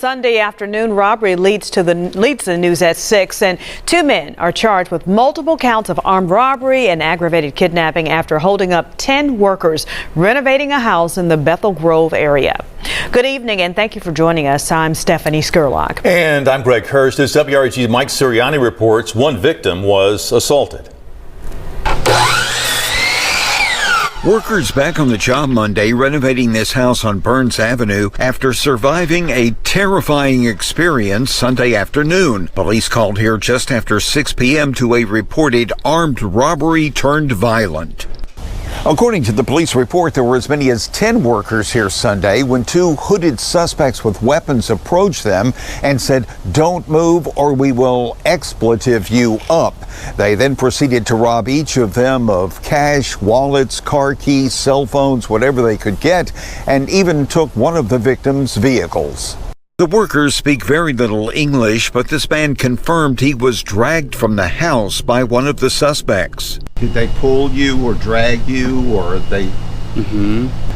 Sunday afternoon robbery leads the news at 6, and 2 men are charged with multiple counts of armed robbery and aggravated kidnapping after holding up 10 workers renovating a house in the Bethel Grove area. Good evening, and thank you for joining us. I'm Stephanie Skurlock. And I'm Greg Hurst. As WREG's Mike Sirianni reports, one victim was assaulted. Workers back on the job Monday renovating this house on Burns Avenue after surviving a terrifying experience Sunday afternoon. Police called here just after 6 p.m. to a reported armed robbery turned violent. According to the police report, there were as many as 10 workers here Sunday when 2 hooded suspects with weapons approached them and said, "Don't move or we will expletive you up." They then proceeded to rob each of them of cash, wallets, car keys, cell phones, whatever they could get, and even took one of the victims' vehicles. The workers speak very little English, but this man confirmed he was dragged from the house by one of the suspects. Did they pull you or drag you, or they...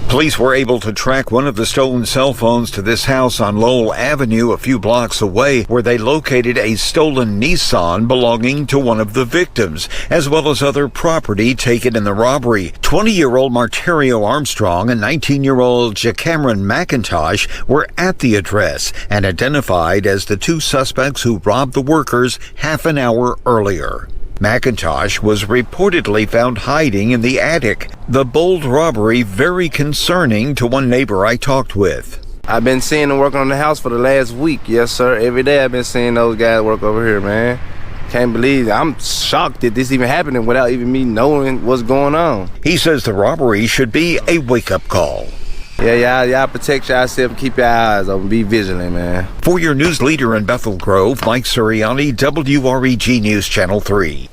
Police were able to track one of the stolen cell phones to this house on Lowell Avenue a few blocks away, where they located a stolen Nissan belonging to one of the victims, as well as other property taken in the robbery. 20-year-old Martario Armstrong and 19-year-old Jacameron McIntosh were at the address and identified as the 2 suspects who robbed the workers half an hour earlier. McIntosh was reportedly found hiding in the attic. The bold robbery very concerning to one neighbor I talked with. I've been seeing them working on the house for the last week. Yes, sir. Every day I've been seeing those guys work over here, man. Can't believe it. I'm shocked that this even happening without even me knowing what's going on. He says the robbery should be a wake-up call. Yeah, y'all protect yourself, keep your eyes open, be vigilant, man. For your news leader in Bethel Grove, Mike Sirianni, WREG News Channel 3.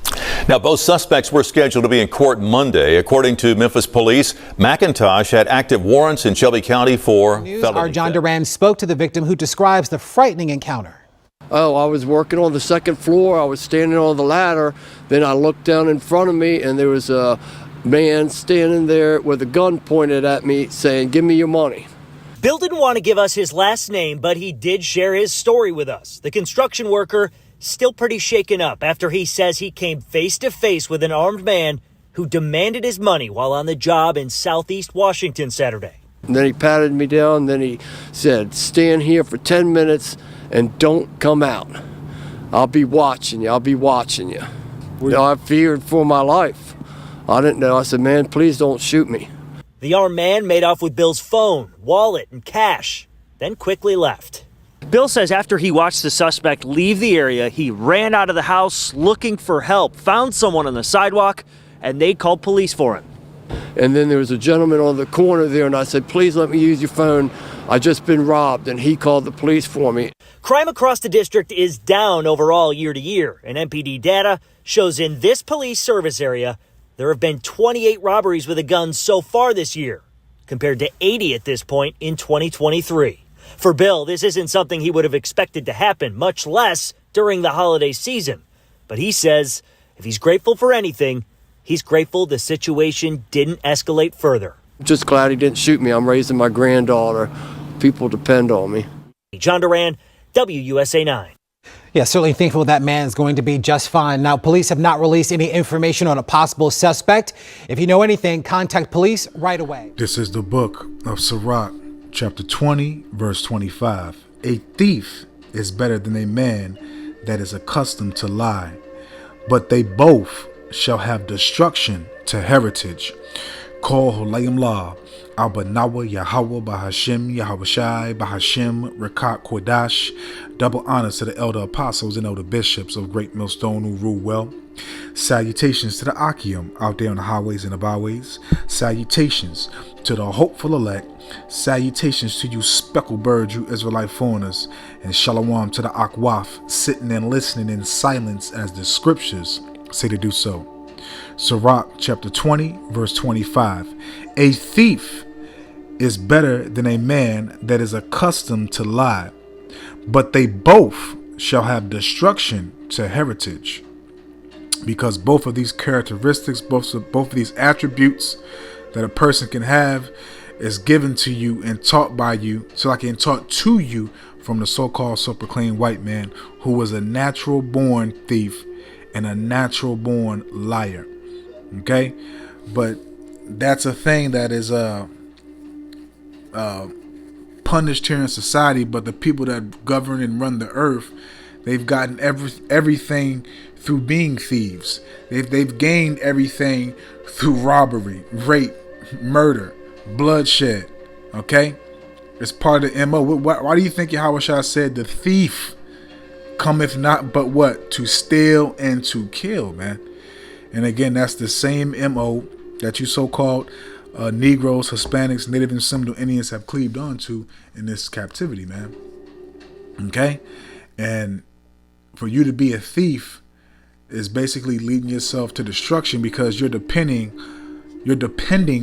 Now, both suspects were scheduled to be in court Monday. According to Memphis police, McIntosh had active warrants in Shelby County for felony. Our John Duran spoke to the victim, who describes the frightening encounter. Oh, I was working on the second floor. I was standing on the ladder. Then I looked down in front of me, and there was a man standing there with a gun pointed at me saying, "Give me your money." Bill didn't want to give us his last name, but he did share his story with us. The construction worker still pretty shaken up after he says he came face to face with an armed man who demanded his money while on the job in Southeast Washington Saturday. And then he patted me down. Then he said, "Stand here for 10 minutes and don't come out. I'll be watching you. I'll be watching you." I feared for my life. I didn't know. I said, "Man, please don't shoot me." The armed man made off with Bill's phone, wallet, and cash, then quickly left. Bill says after he watched the suspect leave the area, he ran out of the house looking for help, found someone on the sidewalk, and they called police for him. And then there was a gentleman on the corner there, and I said, "Please let me use your phone. I just been robbed," and he called the police for me. Crime across the district is down overall year to year, and MPD data shows in this police service area, there have been 28 robberies with a gun so far this year, compared to 80 at this point in 2023. For Bill, this isn't something he would have expected to happen, much less during the holiday season. But he says if he's grateful for anything, he's grateful the situation didn't escalate further. Just glad he didn't shoot me. I'm raising my granddaughter. People depend on me. John Duran, WUSA 9. Yeah, certainly thankful that man is going to be just fine. Now, police have not released any information on a possible suspect. If you know anything, contact police right away. This is the book of Sirach, chapter 20, verse 25. A thief is better than a man that is accustomed to lie, but they both shall have destruction to heritage. Call Holayim La, Al-Banawa, Yahweh, Bahashim, Yahweh Shai, Bahashim, Rekat Kodash. Double honors to the elder apostles and elder bishops of Great Millstone who rule well. Salutations to the Akim out there on the highways and the byways. Salutations to the hopeful elect. Salutations to you speckled birds, you Israelite foreigners. And shalom to the Akwaf, sitting and listening in silence as the scriptures say to do so. Sirach chapter 20, verse 25. A thief is better than a man that is accustomed to lie, but they both shall have destruction to heritage. Because both of these characteristics, both of these attributes that a person can have is given to you and taught by you, so like and taught to you from the so-called self-proclaimed white man who was a natural-born thief and a natural-born liar. Okay, but that's a thing that is punished here in society. But the people that govern and run the earth, they've gotten everything through being thieves. They've gained everything through robbery, rape, murder, bloodshed. Okay, it's part of the MO. Why do you think Yahweh Shah said the thief cometh not but what? To steal and to kill, man. And again, that's the same MO that you so-called Negroes, Hispanics, Native and Seminole Indians have cleaved on to in this captivity, man. Okay? And for you to be a thief is basically leading yourself to destruction, because you're depending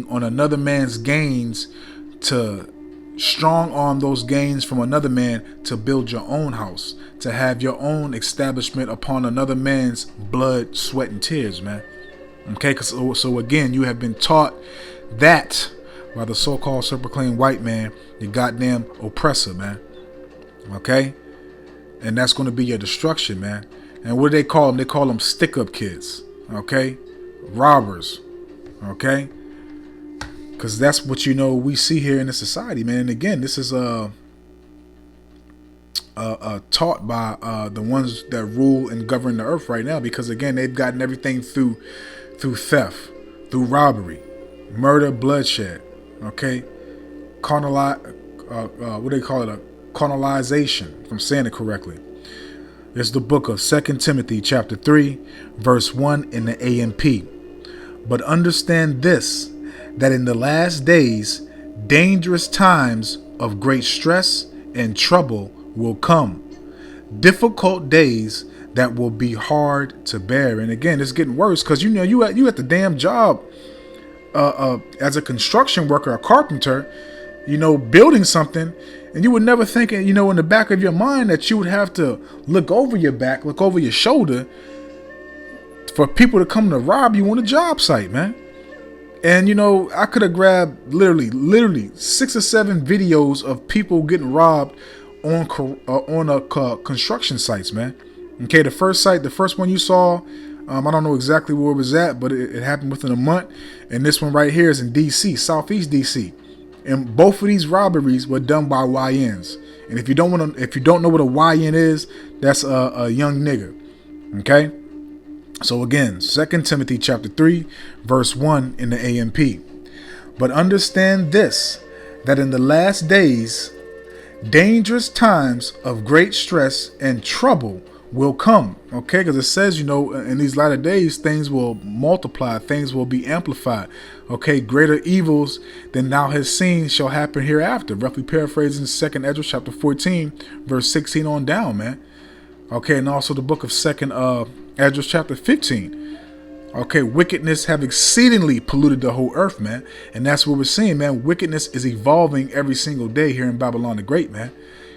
on another man's gains to strong arm those gains from another man to build your own house, to have your own establishment upon another man's blood, sweat, and tears, man. Okay, so again, you have been taught that by the so-called self-proclaimed white man, the goddamn oppressor, man. Okay, and that's going to be your destruction, man. And what do they call them? They call them stick-up kids. Okay, robbers. Okay, because that's what we see here in the society, man. And again, this is taught by the ones that rule and govern the earth right now, because again, they've gotten everything through theft, through robbery, murder, bloodshed. Okay, what do they call it? A colonization, if I'm saying it correctly. It's the book of 2 Timothy chapter 3, verse 1 in the AMP. But understand this, that in the last days, dangerous times of great stress and trouble will come. Difficult days that will be hard to bear. And again, it's getting worse, because you at the damn job as a construction worker, a carpenter, building something, and you would never think, in the back of your mind, that you would have to look over your back, look over your shoulder for people to come to rob you on a job site, man. And I could have grabbed literally 6 or 7 videos of people getting robbed on construction sites, man. Okay, the first one you saw, I don't know exactly where it was at, but it happened within a month. And this one right here is in DC, Southeast DC. And both of these robberies were done by YNs. And if you don't know what a YN is, that's a young nigga. Okay? So again, 2 Timothy chapter 3, verse 1 in the AMP. But understand this, that in the last days, dangerous times of great stress and trouble will come. Okay, because it says, in these latter days, things will multiply, things will be amplified. Okay, greater evils than thou hast seen shall happen hereafter. Roughly paraphrasing 2 Ezra chapter 14, verse 16 on down, man. Okay, and also the book of 2 Ezra chapter 15. Okay, wickedness have exceedingly polluted the whole earth, man. And that's what we're seeing, man. Wickedness is evolving every single day here in Babylon the Great, man.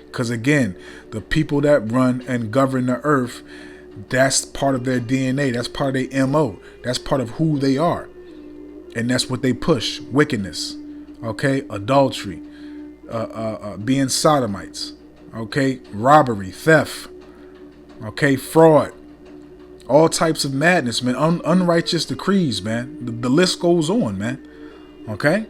Because again, the people that run and govern the earth, that's part of their DNA. That's part of their MO. That's part of who they are. And that's what they push. Wickedness. Okay, adultery. Being sodomites. Okay, robbery, theft. Okay, fraud. All types of madness, man. Unrighteous decrees, man. The list goes on, man. Okay?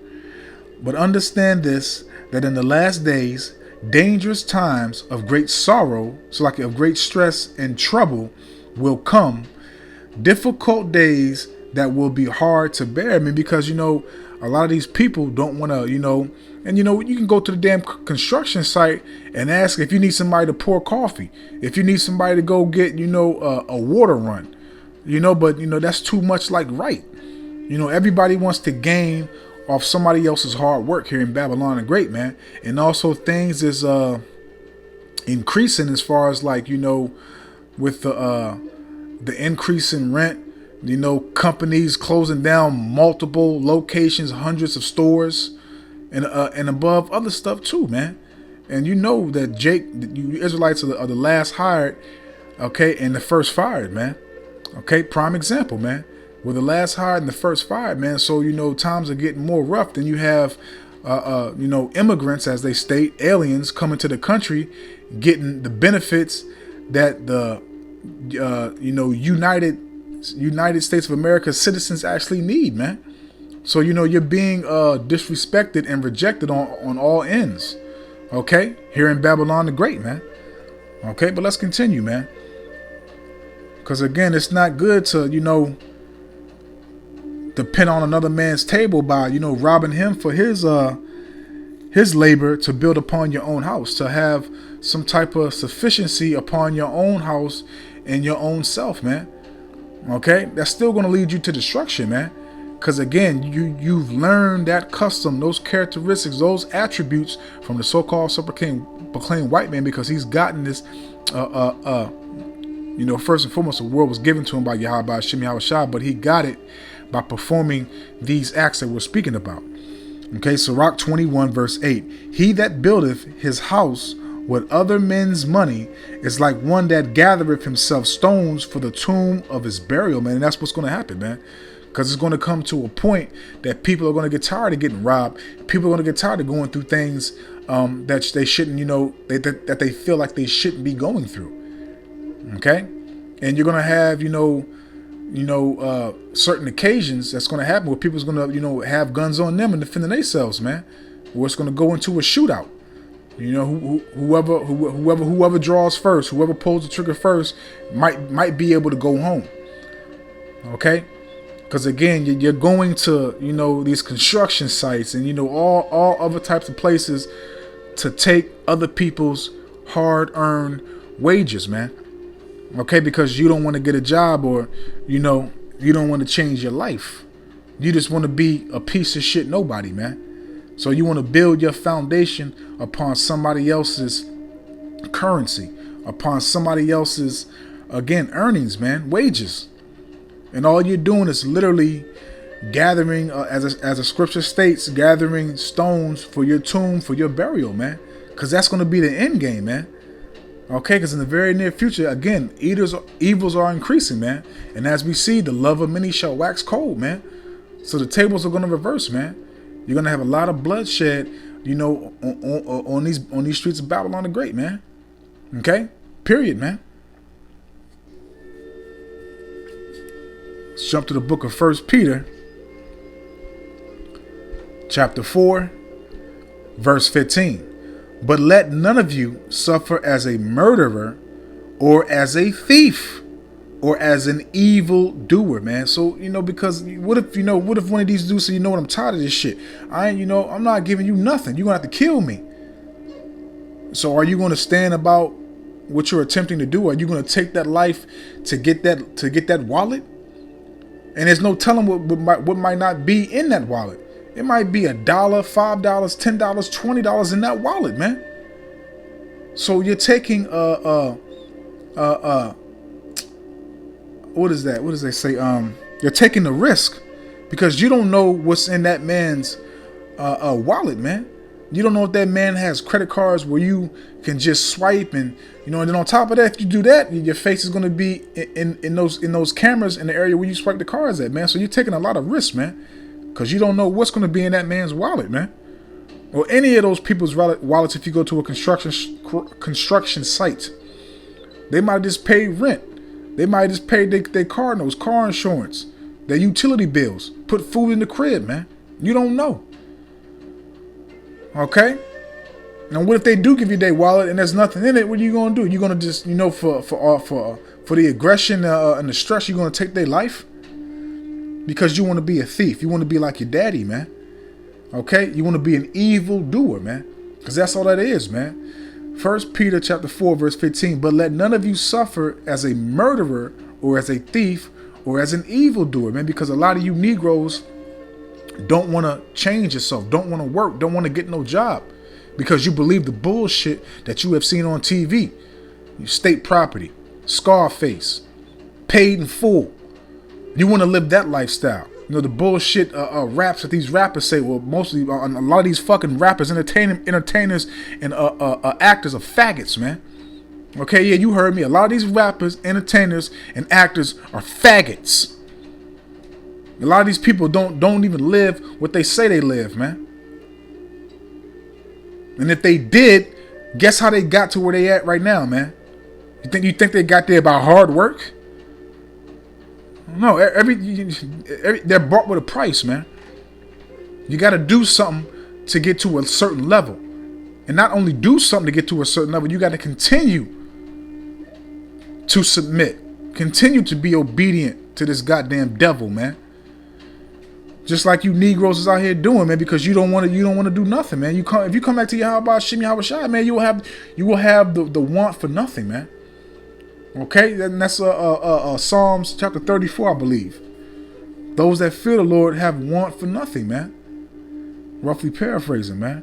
But understand this, that in the last days, dangerous times of great sorrow, so like of great stress and trouble, will come. Difficult days that will be hard to bear. I mean, because, a lot of these people don't want to, and you can go to the damn construction site and ask if you need somebody to pour coffee, if you need somebody to go get, a water run, but that's too much like right. Everybody wants to gain off somebody else's hard work here in Babylon the Great, man. And also things is increasing as far as like, with the increase in rent, companies closing down multiple locations, hundreds of stores, and above other stuff too, man. And that you Israelites are the last hired, okay, and the first fired, man. Okay, prime example, man. We're the last hired and the first fired, man. So times are getting more rough. Then you have immigrants, as they state, aliens coming to the country, getting the benefits that the United States of America citizens actually need, man. So you're being disrespected and rejected on all ends. Okay, here in Babylon the Great, man. Okay, but let's continue, man. Because again, it's not good to depend on another man's table by robbing him for his labor to build upon your own house, to have some type of sufficiency upon your own house and your own self, man. Okay, that's still going to lead you to destruction, man. Because again, you've learned that custom, those characteristics, those attributes from the so-called proclaimed white man, because he's gotten this first and foremost, the world was given to him by Yahweh Shem Yahushua, but he got it by performing these acts that we're speaking about. Okay, Sirach 21 verse 8. He that buildeth his house with other men's money is like one that gathereth himself stones for the tomb of his burial, man. And that's what's going to happen, man. Because it's going to come to a point that people are going to get tired of getting robbed. People are going to get tired of going through things that they shouldn't, that they feel like they shouldn't be going through. Okay, and you're going to have, certain occasions that's going to happen where people's going to, have guns on them and defending themselves, man. Where it's going to go into a shootout. Whoever draws first, whoever pulls the trigger first, might be able to go home. Okay. Because again, you're going to, these construction sites and, all other types of places to take other people's hard-earned wages, man. Okay, because you don't want to get a job or, you don't want to change your life. You just want to be a piece of shit nobody, man. So you want to build your foundation upon somebody else's currency, upon somebody else's, again, earnings, man, wages. And all you're doing is literally gathering, as a scripture states, gathering stones for your tomb, for your burial, man. Because that's going to be the end game, man. Okay, because in the very near future, again, evils are increasing, man. And as we see, the love of many shall wax cold, man. So the tables are going to reverse, man. You're going to have a lot of bloodshed, on these streets of Babylon the Great, man. Okay? Period, man. Let's jump to the book of 1 Peter, chapter 4, verse 15. But let none of you suffer as a murderer or as a thief or as an evil doer, man. So, because what if one of these dudes say, what, I'm tired of this shit. I'm not giving you nothing. You're going to have to kill me. So are you going to stand about what you're attempting to do? Are you going to take that life to get that wallet? And there's no telling what might not be in that wallet. It might be $1, $5, $10, $20 in that wallet, man. So you're taking what is that? What does they say? You're taking the risk because you don't know what's in that man's wallet, man. You don't know if that man has credit cards where you can just swipe and and then on top of that, if you do that, your face is going to be in those cameras in the area where you swipe the cards at, man. So you're taking a lot of risks, man. Because you don't know what's going to be in that man's wallet, man. Or any of those people's wallets if you go to a construction site. They might just pay rent. They might just pay their car notes, car insurance, their utility bills, put food in the crib, man. You don't know. Okay? Now, what if they do give you their wallet and there's nothing in it? What are you going to do? You're going to just, for the aggression and the stress, you're going to take their life? Because you want to be a thief. You want to be like your daddy, man. Okay? You want to be an evil doer, man. Because that's all that is, man. 1 Peter chapter 4, verse 15. But let none of you suffer as a murderer or as a thief or as an evil doer, man. Because a lot of you Negroes don't want to change yourself, don't want to work, don't want to get no job. Because you believe the bullshit that you have seen on TV. State property, Scarface, paid in full. You want to live that lifestyle. The bullshit raps that these rappers say. Well, mostly a lot of these fucking rappers, entertainers, and actors are faggots, man. Okay, yeah, you heard me. A lot of these rappers, entertainers, and actors are faggots. A lot of these people don't even live what they say they live, man. And if they did, guess how they got to where they at right now, man? You think they got there by hard work? No, they're bought with a price, man. You got to do something to get to a certain level. And not only do something to get to a certain level, you got to continue to submit. Continue to be obedient to this goddamn devil, man. Just like you Negroes is out here doing, man, because you don't want to do nothing, man. If you come back to your how about Shimmy Hawashai, man, you will have the want for nothing, man. Okay, and that's Psalms chapter 34, I believe. Those that fear the Lord have want for nothing, man. Roughly paraphrasing, man.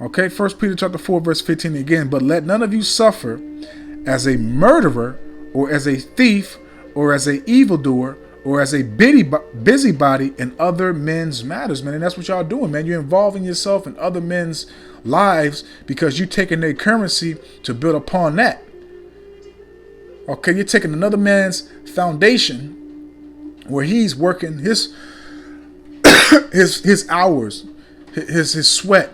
Okay, 1 Peter chapter 4, verse 15 again. But let none of you suffer as a murderer, or as a thief, or as a evildoer, or as a busybody in other men's matters, man. And that's what y'all doing, man. You're involving yourself in other men's lives because you're taking their currency to build upon that. Okay, you're taking another man's foundation where he's working his hours, his sweat,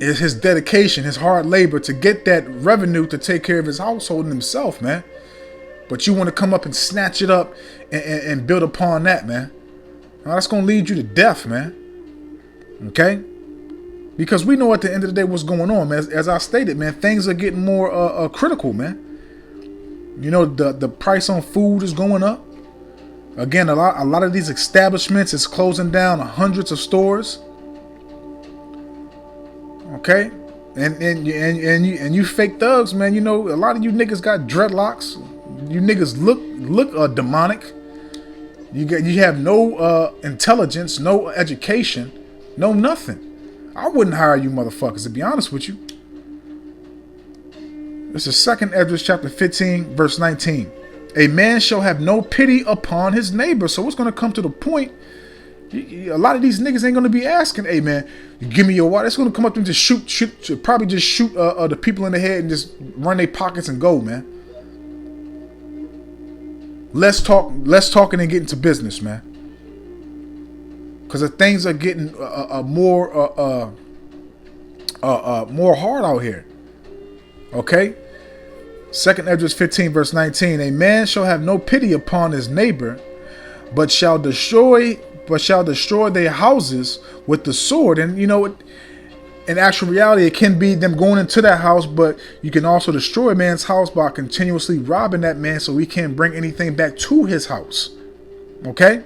his dedication, his hard labor to get that revenue to take care of his household and himself, man. But you want to come up and snatch it up and build upon that, man. Now, that's going to lead you to death, man. Okay? Because we know at the end of the day what's going on, man. As I stated, man, things are getting more critical, man. You know, the price on food is going up. Again, a lot of these establishments is closing down hundreds of stores. Okay? And you fake thugs, man, you know, a lot of you niggas got dreadlocks. You niggas look demonic. You have no intelligence, no education, no nothing. I wouldn't hire you motherfuckers, to be honest with you. This is 2 Esdras chapter 15, verse 19. A man shall have no pity upon his neighbor. So it's going to come to the point, a lot of these niggas ain't going to be asking, hey man, give me your water. It's going to come up and just shoot, probably just shoot the people in the head and just run their pockets and go, man. Let's talking and get into business, man. Because the things are getting more hard out here. Okay? 2 Esdras 15, verse 19. A man shall have no pity upon his neighbor, but shall destroy their houses with the sword. And you know, in actual reality, it can be them going into that house, but you can also destroy a man's house by continuously robbing that man so he can't bring anything back to his house. Okay?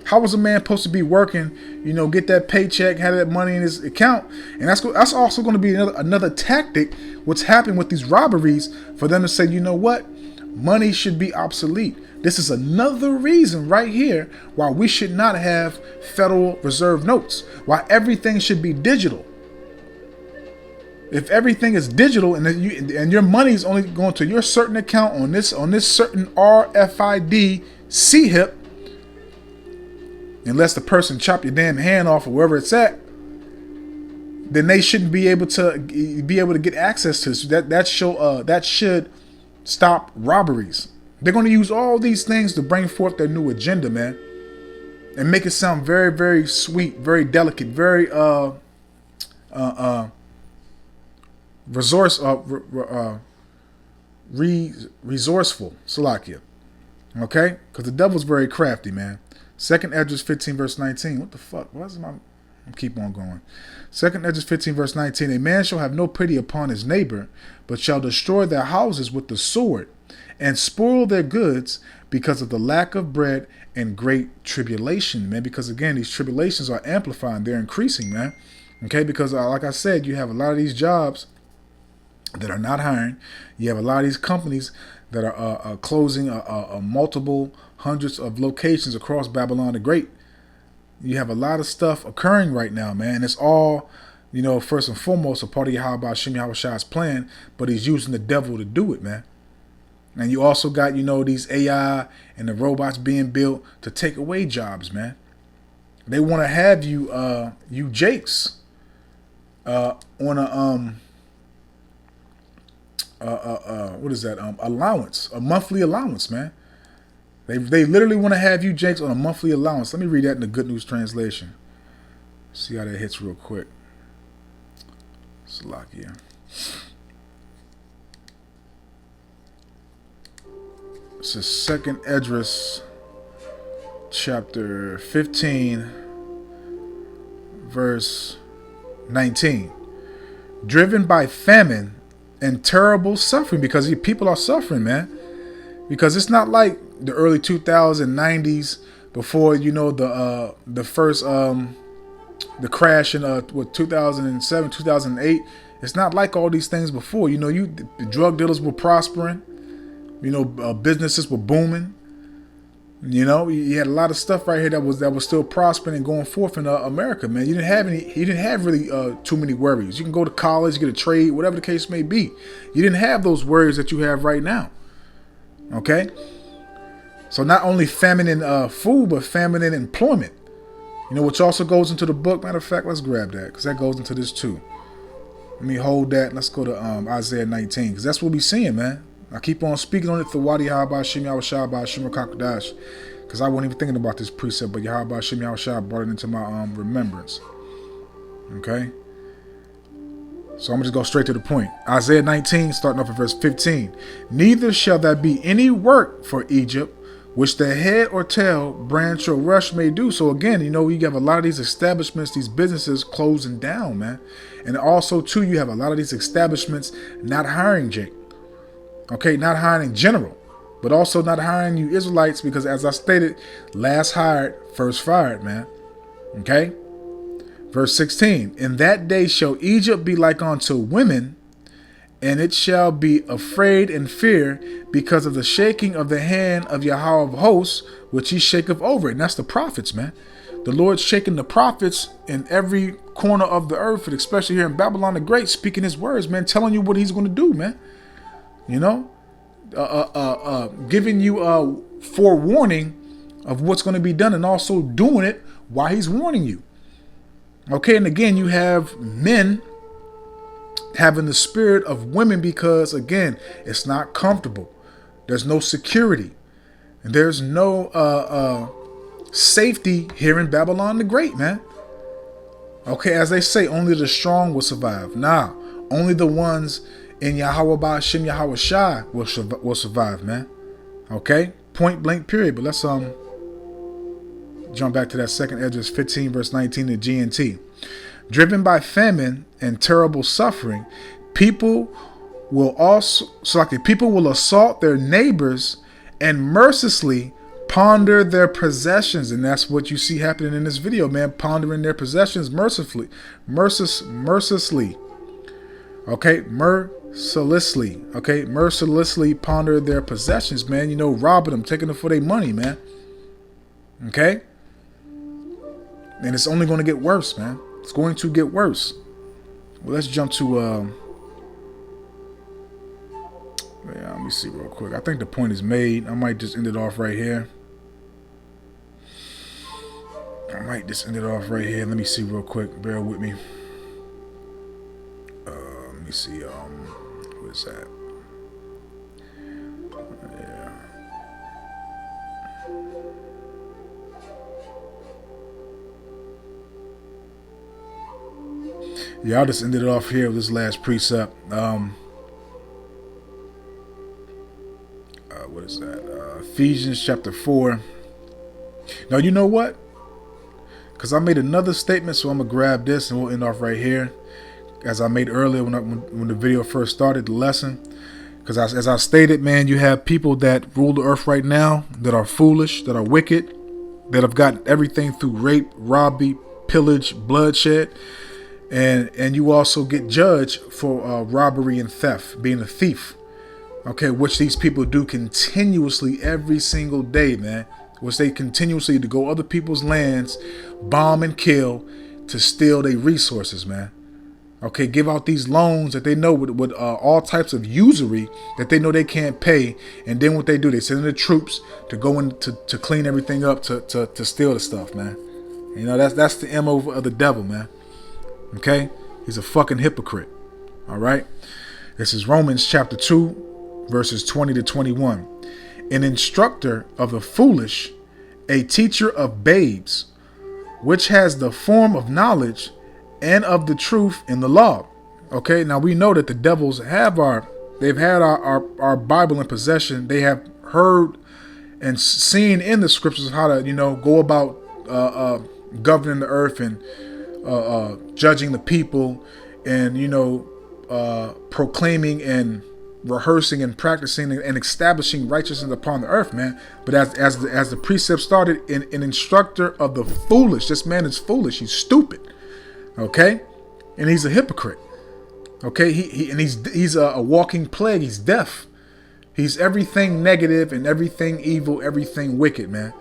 How was a man supposed to be working, you know, get that paycheck, have that money in his account? And that's also going to be another tactic, what's happening with these robberies, for them to say, you know what? Money should be obsolete. This is another reason right here why we should not have Federal Reserve notes, why everything should be digital. If everything is digital and your money is only going to your certain account on this certain RFID CHIP, unless the person chop your damn hand off or wherever it's at, then they shouldn't be able to get access to this. That should stop robberies. They're going to use all these things to bring forth their new agenda, man, and make it sound very, very sweet, very delicate, very resourceful. Salakia. Okay? Because the devil's very crafty, man. 2 Esdras 15, verse 19. What the fuck? Keep on going. 2 Esdras 15, verse 19. A man shall have no pity upon his neighbor, but shall destroy their houses with the sword, and spoil their goods because of the lack of bread and great tribulation, man. Because again, these tribulations are amplifying. They're increasing, man. Okay? Because like I said, you have a lot of these jobs that are not hiring. You have a lot of these companies that are closing multiple hundreds of locations across Babylon the Great. You have a lot of stuff occurring right now, man. It's all, you know, first and foremost, a part of Yahweh Shem Yahushai's plan, but he's using the devil to do it, man. And you also got, you know, these AI and the robots being built to take away jobs, man. They want to have you Jakes on a what is that? Allowance, a monthly allowance, man. They literally want to have you Jakes on a monthly allowance. Let me read that in the Good News Translation. See how that hits real quick. Salakia. This is 2nd Esdras, chapter 15, verse 19. Driven by famine and terrible suffering, because people are suffering, man. Because it's not like the early 2090s before, the first the crash in 2007, 2008. It's not like all these things before. The drug dealers were prospering. Businesses were booming. You had a lot of stuff right here that was still prospering and going forth in America, man. You didn't have really too many worries. You can go to college, get a trade, whatever the case may be. You didn't have those worries that you have right now. Okay? So not only famine in food, but famine in employment. Which also goes into the book. Matter of fact, let's grab that, because that goes into this too. Let me hold that. Let's go to Isaiah 19, because that's what we're seeing, man. I keep on speaking on it for Wadi Yahweh Shem Yahweh Shah by Shem Kakadash, because I wasn't even thinking about this precept, but Yahweh Shem Yahweh Shah brought it into my remembrance. Okay? So I'm going to just go straight to the point. Isaiah 19, starting off at verse 15. Neither shall there be any work for Egypt, which the head or tail, branch or rush may do. So again, you have a lot of these establishments, these businesses closing down, man. And also, too, you have a lot of these establishments not hiring, Jake. Okay, not hiring in general, but also not hiring you Israelites, because as I stated, last hired, first fired, man. Okay? Verse 16. In that day shall Egypt be like unto women, and it shall be afraid and fear because of the shaking of the hand of Yahweh of hosts, which he shaketh over it. And that's the prophets, man. The Lord's shaking the prophets in every corner of the earth, and especially here in Babylon the Great, speaking his words, man, telling you what he's going to do, man. Giving you forewarning of what's going to be done, and also doing it while he's warning you. Okay, and again, you have men having the spirit of women, because again, it's not comfortable. There's no security, and there's no safety here in Babylon the Great, man. Okay, as they say, only the strong will survive. Nah, only the ones in Yahweh Ba'ashem Yahweh Shai will survive, man. Okay, point blank period. But let's jump back to that 2nd Esdras 15 verse 19 to GNT. Driven by famine and terrible suffering, people will assault their neighbors and mercilessly ponder their possessions. And that's what you see happening in this video, man. Pondering their possessions mercilessly. Okay, mercilessly ponder their possessions, man. Robbing them, taking them for their money, man. Okay? And it's only going to get worse, man. It's going to get worse. Well, let's jump to let me see real quick. I think the point is made. I might just end it off right here. Let me see real quick. Bear with me. Let me see. What is that? Yeah, I'll just end it off here with this last precept. What is that? Ephesians chapter 4. Now, you know what? Because I made another statement, so I'm going to grab this and we'll end off right here. As I made earlier when the video first started, the lesson. Because as I stated, man, you have people that rule the earth right now that are foolish, that are wicked, that have got everything through rape, robbery, pillage, bloodshed. And you also get judged for robbery and theft, being a thief. Okay, which these people do continuously every single day, man. Which they continuously to go other people's lands, bomb and kill, to steal their resources, man. Okay, give out these loans that they know with all types of usury that they know they can't pay. And then what they do, they send in the troops to go in to clean everything up, to steal the stuff, man. That's the MO of the devil, man. Okay, he's a fucking hypocrite. All right, this is Romans chapter 2 verses 20 to 21. An instructor of the foolish, a teacher of babes, which has the form of knowledge and of the truth in the law. Okay, now we know that the devils have they've had our Bible in possession. They have heard and seen in the scriptures how to, go about governing the earth and judging the people, and proclaiming and rehearsing and practicing and establishing righteousness upon the earth, man. But as the precept started, an instructor of the foolish. This man is foolish. He's stupid. Okay, and he's a hypocrite. Okay, he's a walking plague. He's deaf. He's everything negative and everything evil, everything wicked, man.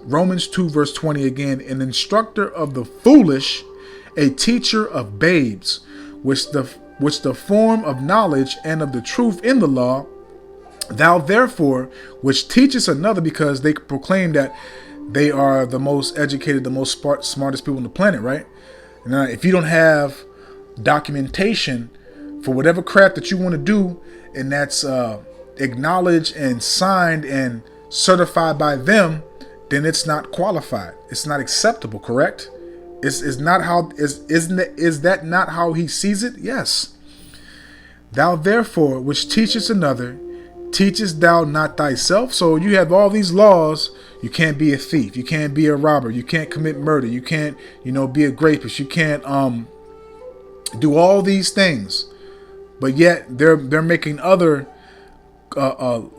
Romans 2 verse 20 again. An instructor of the foolish, a teacher of babes, which the form of knowledge and of the truth in the law, thou therefore, which teachest another, because they proclaim that they are the most educated, the most smartest people on the planet, right? Now, if you don't have documentation for whatever crap that you want to do, and that's acknowledged and signed and certified by them, then it's not qualified. It's not acceptable, correct? Is that not how he sees it? Yes. Thou therefore, which teachest another, teachest thou not thyself? So you have all these laws. You can't be a thief. You can't be a robber. You can't commit murder. You can't, be a rapist. You can't do all these things. But yet they're making other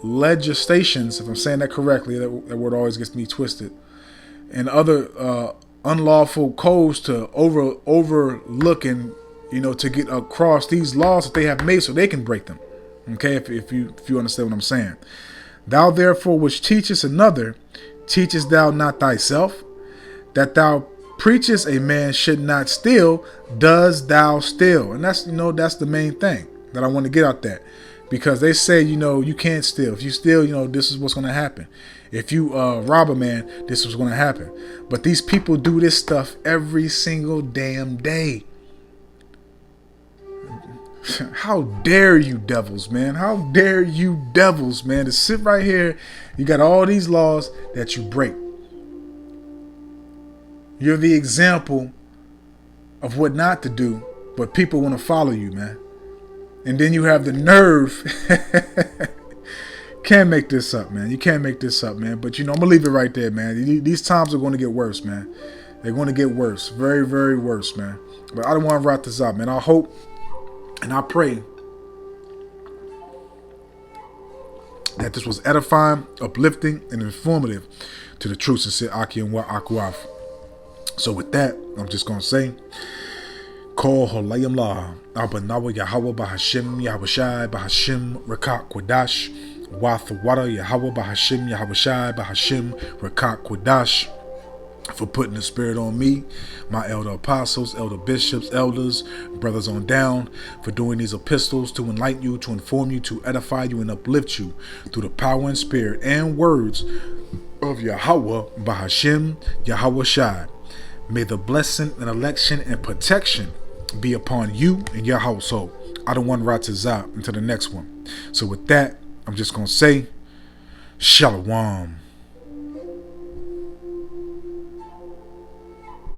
legislations, if I'm saying that correctly. That word always gets me twisted. And other unlawful codes to overlook and to get across these laws that they have made so they can break them. Okay, if you understand what I'm saying. Thou therefore which teachest another, teachest thou not thyself? That thou preachest a man should not steal, does thou steal? And that's that's the main thing that I want to get out that, because they say you can't steal. If you steal, this is what's going to happen. If you rob a man, this is going to happen. But these people do this stuff every single damn day. How dare you devils, man? How dare you devils, man, to sit right here? You got all these laws that you break. You're the example of what not to do, but people want to follow you, man. And then you have the nerve. Can't make this up, man. You can't make this up, man. But I'm gonna leave it right there, man. These times are going to get worse, man. They're going to get worse, very, very worse, man. But I don't want to wrap this up, man. I hope and I pray that this was edifying, uplifting, and informative to the true sincere Aki and Wa Akuaf. So with that, I'm just gonna say, Call Holayim La, Abanawa Yahweh Bahashim Yahushai Bahashim Rakak Kwadash, Wathawada Yahweh Bahashim Yahushai Bahashim Rakak Kwadash, for putting the spirit on me, my elder apostles, elder bishops, elders, brothers on down, for doing these epistles to enlighten you, to inform you, to edify you, and uplift you through the power and spirit and words of Yahweh Bahashim Yahweh Shai. May the blessing and election and protection be upon you and your household. I don't want to write this out until the next one. So with that, I'm just going to say, Shalom.